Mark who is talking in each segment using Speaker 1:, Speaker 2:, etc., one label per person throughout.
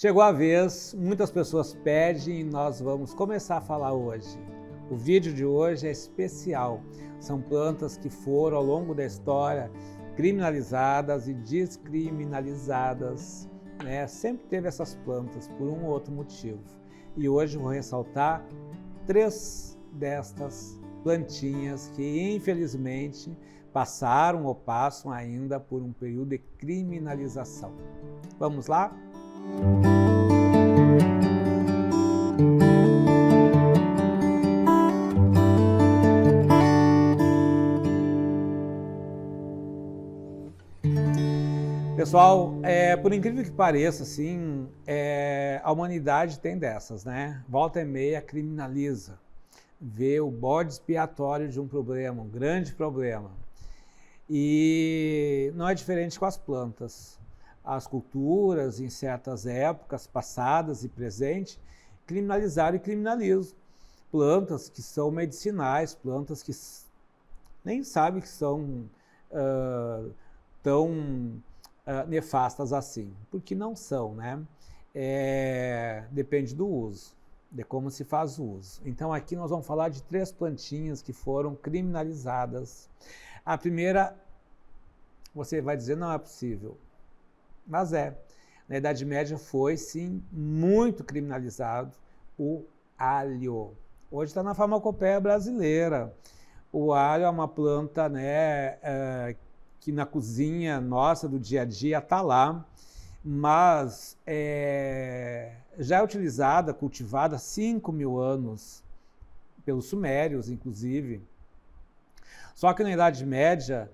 Speaker 1: Chegou a vez, muitas pessoas pedem e nós vamos começar a falar hoje. O vídeo de hoje é especial. São plantas que foram ao longo da história criminalizadas e descriminalizadas, né? Sempre teve essas plantas por um ou outro motivo. E hoje vou ressaltar 3 destas plantinhas que infelizmente passaram ou passam ainda por um período de criminalização. Vamos lá? Pessoal, por incrível que pareça, assim, a humanidade tem dessas, né? Volta e meia criminaliza, vê o bode expiatório de um problema, um grande problema. E não é diferente com as plantas. As culturas, em certas épocas passadas e presentes, criminalizaram e criminalizam plantas que são medicinais, plantas que nem sabem que são tão nefastas assim, porque não são, né? Depende do uso, de como se faz o uso. Então aqui nós vamos falar de 3 plantinhas que foram criminalizadas. A primeira, você vai dizer, não é possível, mas é. Na Idade Média foi, sim, muito criminalizado o alho. Hoje está na farmacopeia brasileira. O alho é uma planta, né, que na cozinha nossa do dia a dia está lá, mas já é utilizada, cultivada há 5.000 anos, pelos sumérios, inclusive. Só que na Idade Média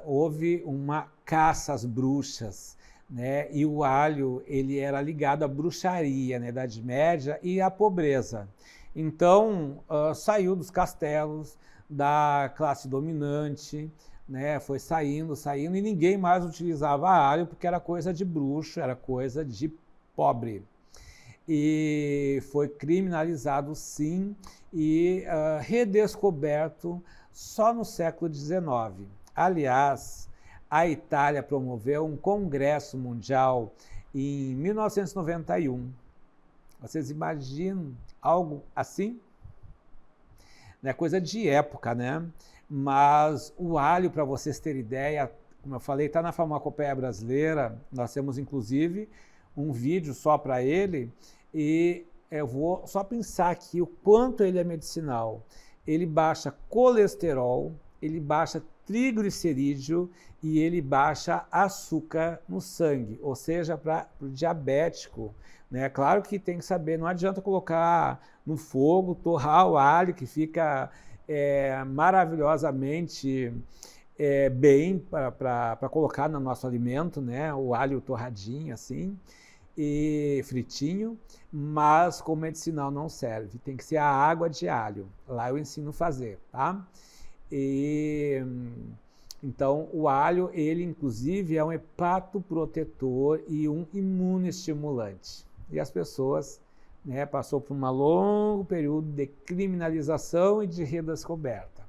Speaker 1: houve uma caça às bruxas, né? E o alho ele era ligado à bruxaria na Idade Média e à pobreza. Então saiu dos castelos da classe dominante, né? Foi saindo e ninguém mais utilizava alho porque era coisa de bruxo, era coisa de pobre. E foi criminalizado sim e redescoberto só no século XIX. Aliás, a Itália promoveu um congresso mundial em 1991. Vocês imaginam algo assim? É coisa de época, né? Mas o alho, para vocês terem ideia, como eu falei, está na farmacopeia brasileira. Nós temos, inclusive, um vídeo só para ele. E eu vou só pensar aqui o quanto ele é medicinal. Ele baixa colesterol, ele baixa triglicerídeo e ele baixa açúcar no sangue, ou seja, para o diabético. Né? Claro que tem que saber, não adianta colocar no fogo, torrar o alho, que fica maravilhosamente bem para colocar no nosso alimento, né? O alho torradinho assim, e fritinho, mas como medicinal não serve, tem que ser a água de alho, lá eu ensino a fazer, tá? Então o alho, ele inclusive é um hepatoprotetor e um imunoestimulante, e as pessoas, né, passou por um longo período de criminalização e de redescoberta.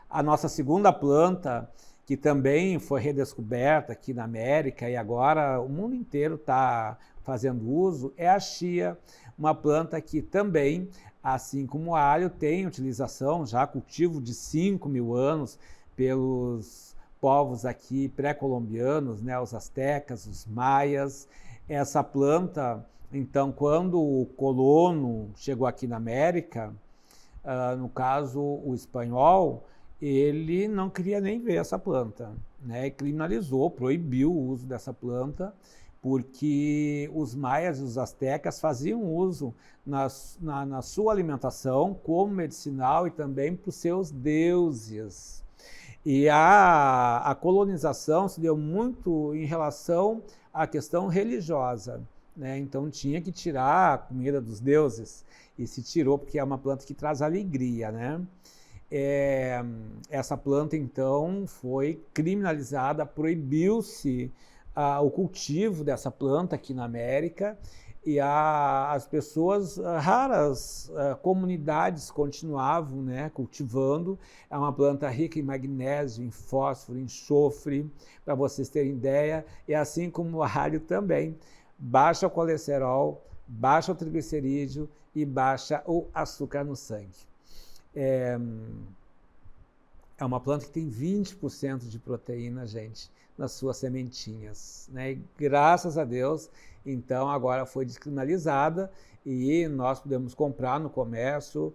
Speaker 1: A nossa segunda planta, que também foi redescoberta aqui na América e agora o mundo inteiro está fazendo uso, é a chia, uma planta que também, assim como o alho, tem utilização, já cultivo de 5.000 anos pelos povos aqui pré-colombianos, né, os astecas, os maias. Essa planta, então, quando o colono chegou aqui na América, no caso o espanhol, ele não queria nem ver essa planta, né? E criminalizou, proibiu o uso dessa planta, porque os maias e os astecas faziam uso na sua alimentação como medicinal e também para os seus deuses. E a colonização se deu muito em relação à questão religiosa, né? Então tinha que tirar a comida dos deuses, e se tirou porque é uma planta que traz alegria, né? Essa planta então foi criminalizada, proibiu-se o cultivo dessa planta aqui na América, e as pessoas, raras comunidades continuavam, né, cultivando. É uma planta rica em magnésio, em fósforo, em enxofre, para vocês terem ideia, e assim como o alho também, baixa o colesterol, baixa o triglicerídeo e baixa o açúcar no sangue. É uma planta que tem 20% de proteína, gente, nas suas sementinhas, né? E graças a Deus, então agora foi descriminalizada e nós podemos comprar no comércio,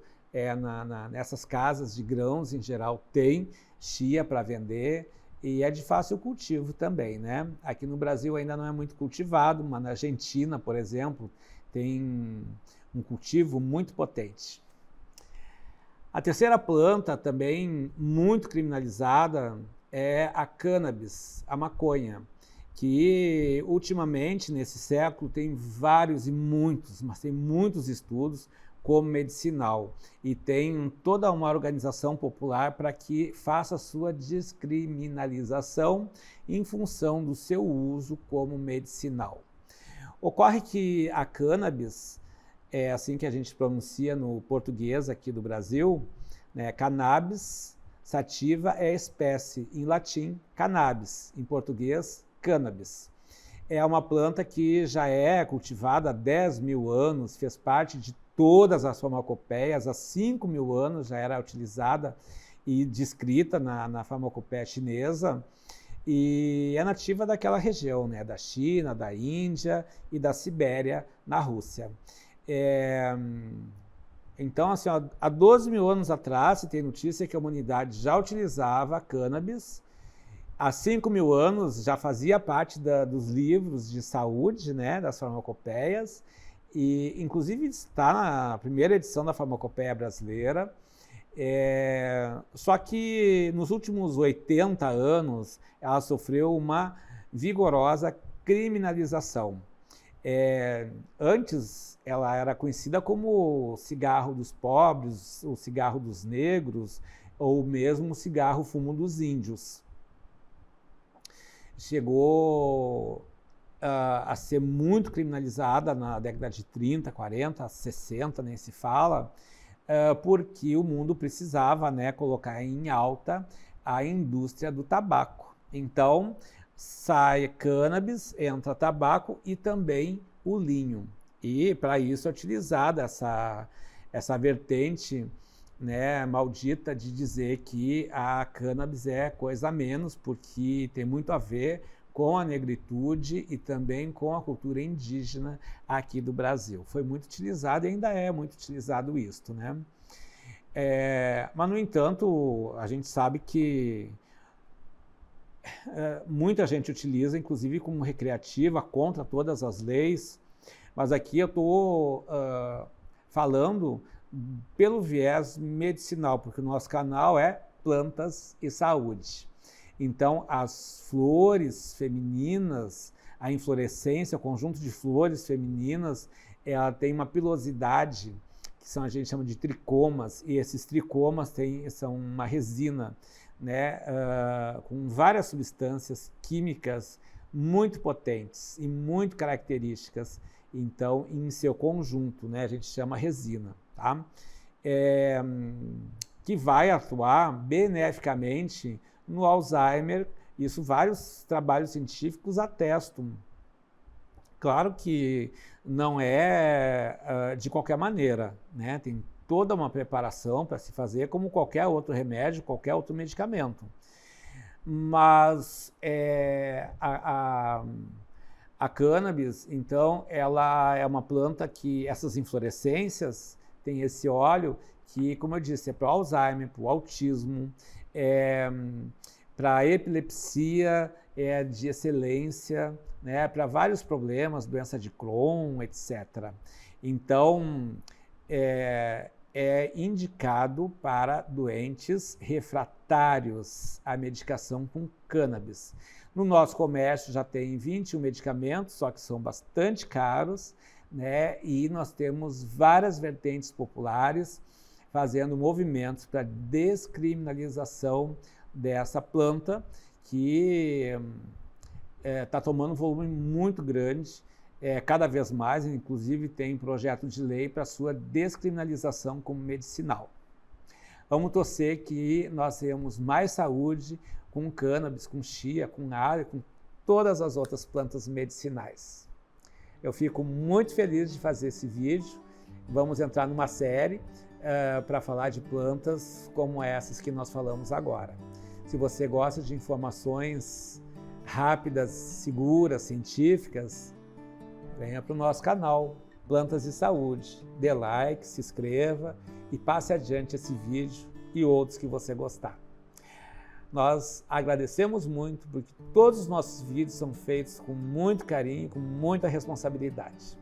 Speaker 1: nessas casas de grãos em geral tem chia para vender e é de fácil cultivo também, né? Aqui no Brasil ainda não é muito cultivado, mas na Argentina, por exemplo, tem um cultivo muito potente. A terceira planta, também muito criminalizada, é a cannabis, a maconha, que ultimamente, nesse século, tem vários e muitos, mas tem muitos estudos como medicinal. E tem toda uma organização popular para que faça sua descriminalização em função do seu uso como medicinal. Ocorre que a cannabis, é assim que a gente pronuncia no português aqui do Brasil, né? Cannabis sativa é espécie, em latim, cannabis, em português, cannabis. É uma planta que já é cultivada há 10 mil anos, fez parte de todas as farmacopeias, há 5 mil anos já era utilizada e descrita na farmacopeia chinesa, e é nativa daquela região, né? Da China, da Índia e da Sibéria, na Rússia. Então, assim, ó, há 12 mil anos atrás, se tem notícia que a humanidade já utilizava cannabis. Há 5 mil anos já fazia parte dos livros de saúde, né, das farmacopeias, e inclusive está na primeira edição da farmacopeia brasileira. Só que nos últimos 80 anos ela sofreu uma vigorosa criminalização. Antes ela era conhecida como o cigarro dos pobres, o cigarro dos negros, ou mesmo o cigarro fumo dos índios. Chegou a ser muito criminalizada na década de 30, 40, 60, nem se fala, porque o mundo precisava, né, colocar em alta a indústria do tabaco. Então, sai cannabis, entra tabaco e também o linho. E para isso é utilizada essa vertente, né, maldita de dizer que a cannabis é coisa a menos, porque tem muito a ver com a negritude e também com a cultura indígena aqui do Brasil. Foi muito utilizado e ainda é muito utilizado isto, né? Mas, no entanto, a gente sabe que muita gente utiliza, inclusive como recreativa, contra todas as leis, mas aqui eu estou falando pelo viés medicinal, porque o nosso canal é Plantas e Saúde. Então, as flores femininas, a inflorescência, o conjunto de flores femininas, ela tem uma pilosidade, que a gente chama de tricomas, e esses tricomas são uma resina, né, com várias substâncias químicas muito potentes e muito características, então, em seu conjunto, né, a gente chama resina, tá? Que vai atuar beneficamente no Alzheimer. Isso vários trabalhos científicos atestam. Claro que não é de qualquer maneira, né? Tem toda uma preparação para se fazer, como qualquer outro remédio, qualquer outro medicamento. Mas a cannabis, então, ela é uma planta que essas inflorescências têm esse óleo que, como eu disse, é para o Alzheimer, para o autismo, para a epilepsia, é de excelência, né, para vários problemas, doença de Crohn, etc. Então, é indicado para doentes refratários à medicação com cannabis. No nosso comércio já tem 21 medicamentos, só que são bastante caros, né? E nós temos várias vertentes populares fazendo movimentos para descriminalização dessa planta, que está tomando um volume muito grande Cada vez mais, inclusive, tem projeto de lei para sua descriminalização como medicinal. Vamos torcer que nós tenhamos mais saúde com cannabis, com chia, com alho, com todas as outras plantas medicinais. Eu fico muito feliz de fazer esse vídeo. Vamos entrar numa série para falar de plantas como essas que nós falamos agora. Se você gosta de informações rápidas, seguras, científicas, venha para o nosso canal Plantas e Saúde. Dê like, se inscreva e passe adiante esse vídeo e outros que você gostar. Nós agradecemos muito porque todos os nossos vídeos são feitos com muito carinho, com muita responsabilidade.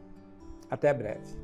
Speaker 1: Até breve.